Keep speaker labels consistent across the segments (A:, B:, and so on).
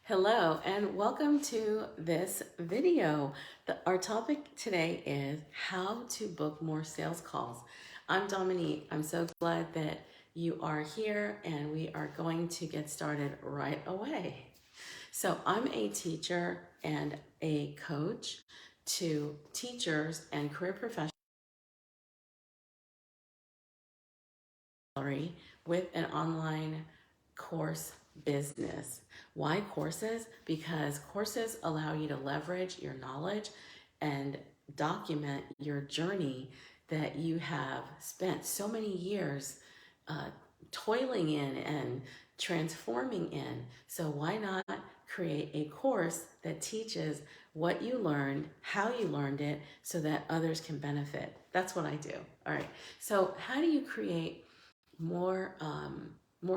A: Hello and welcome to this video. Our topic today is how to book more sales calls. I'm Dominique. I'm so glad that you are here and we are going to get started right away. So I'm a teacher and a coach to teachers and career professionals with an online course business. Why courses? Because courses allow you to leverage your knowledge and document your journey that you have spent so many years uh, toiling in and transforming in. So why not create a course that teaches what you learned, how you learned it, so that others can benefit? That's what I do. All right. So how do you create more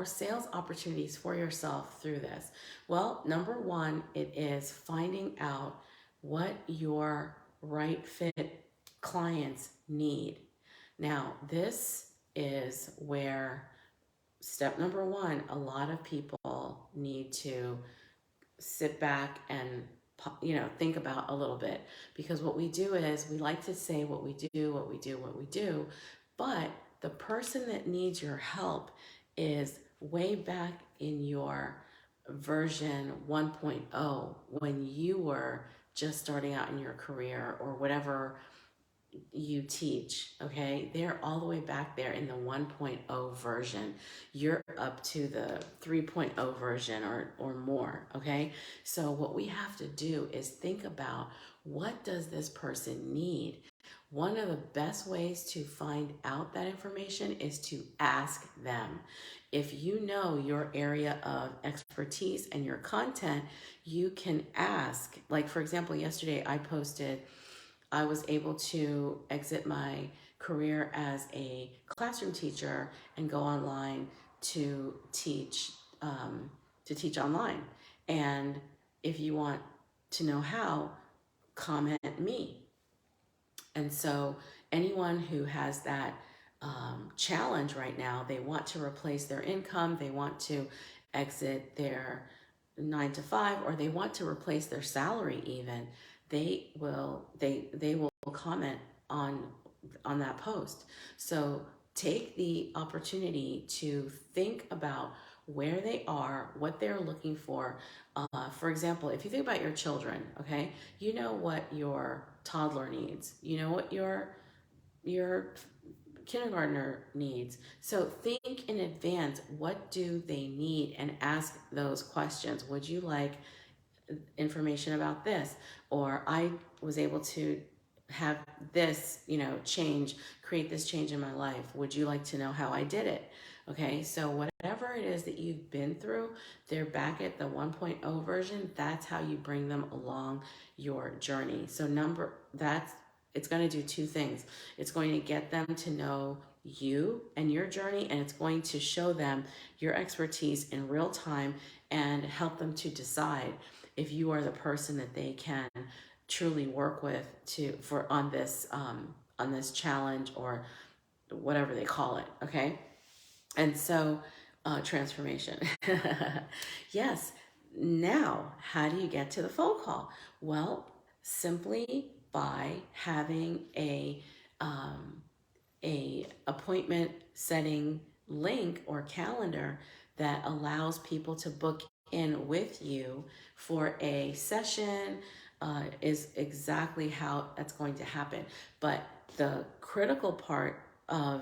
A: sales opportunities for yourself through this? Well, number one, it is finding out what your right fit clients need. Now, this is where step number one, a lot of people need to sit back and think about a little bit, because what we do is we like to say what we do, but the person that needs your help is way back in your version 1.0, when you were just starting out in your career or whatever you teach. Okay, they're all the way back there in the 1.0 version. You're up to the 3.0 version or more. Okay, so what we have to do is think about, what does this person need? One of the best ways to find out that information is to ask them. If you know your area of expertise and your content, you can ask. Like, for example, yesterday I was able to exit my career as a classroom teacher and go online to teach online. And if you want to know how, comment me. And so anyone who has that challenge right now, they want to replace their income, they want to exit their 9 to 5, or they want to replace their salary even, they will comment on that post. So take the opportunity to think about where they are, what they're looking for. For example, if you think about your children, okay, you know what your toddler needs, you know what your kindergartner needs. So think in advance, what do they need, and ask those questions. Would you like information about this? Or I was able to have this, create this change in my life. Would you like to know how I did it? Okay, so whatever it is that you've been through, they're back at the 1.0 version. That's how you bring them along your journey. So it's going to do two things. It's going to get them to know you and your journey, and it's going to show them your expertise in real time and help them to decide if you are the person that they can truly work with on this challenge, or whatever they call it. Okay, and so transformation. Yes. Now, how do you get to the phone call? Well, simply by having a appointment setting link or calendar that allows people to book in with you for a session, is exactly how that's going to happen. But the critical part of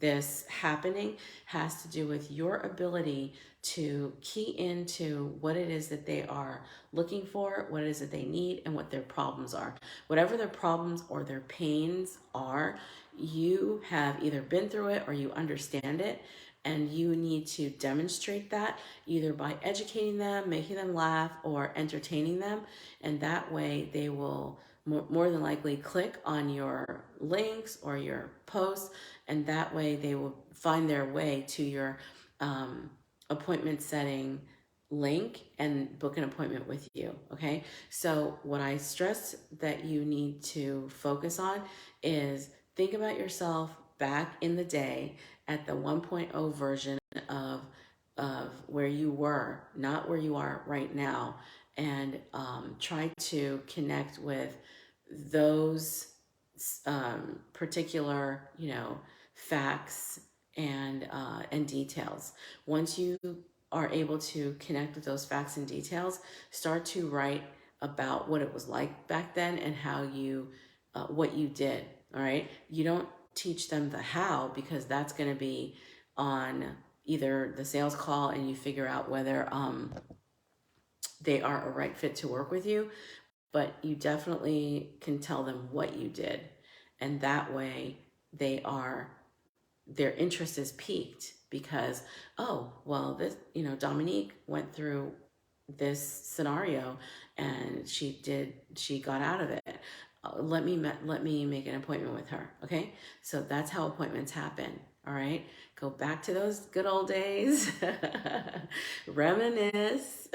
A: this happening has to do with your ability to key into what it is that they are looking for, what it is that they need, and what their problems are. Whatever their problems or their pains are, you have either been through it or you understand it, and you need to demonstrate that either by educating them, making them laugh, or entertaining them. And that way they will more than likely click on your links or your posts, and that way they will find their way to your appointment setting link and book an appointment with you. Okay, so what I stress that you need to focus on is, think about yourself back in the day at the 1.0 version of of where you were, not where you are right now, and try to connect with those particular, facts and details. Once you are able to connect with those facts and details, start to write about what it was like back then and how you, what you did. All right. You don't teach them the how, because that's going to be on either the sales call and you figure out whether they are a right fit to work with you, but you definitely can tell them what you did. And that way their interest is piqued because, oh, well, this, Dominique went through this scenario and she got out of it. Let me make an appointment with her. Okay. So that's how appointments happen. All right. Go back to those good old days, reminisce,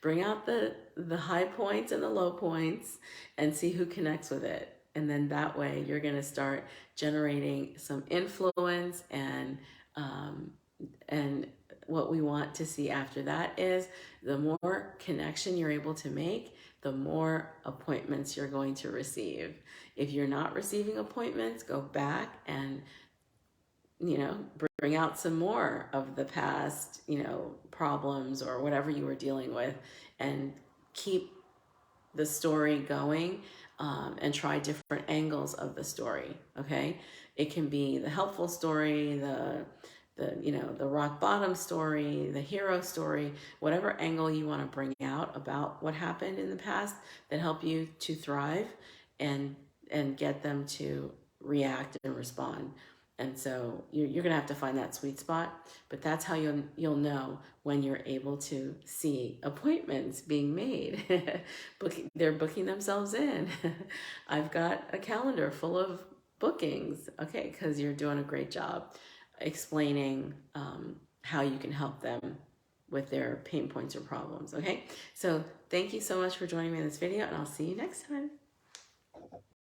A: bring out the high points and the low points and see who connects with it. And then that way you're going to start generating some influence, and what we want to see after that is the more connection you're able to make, the more appointments you're going to receive. If you're not receiving appointments, go back and, bring out some more of the past, problems or whatever you were dealing with, and keep the story going, and try different angles of the story. Okay. It can be the helpful story, the rock bottom story, the hero story, whatever angle you want to bring out about what happened in the past that help you to thrive and get them to react and respond. And so you're going to have to find that sweet spot, but that's how you'll know when you're able to see appointments being made. They're booking themselves in. I've got a calendar full of bookings. Okay, because you're doing a great job explaining how you can help them with their pain points or problems. Okay, so thank you so much for joining me in this video, and I'll see you next time.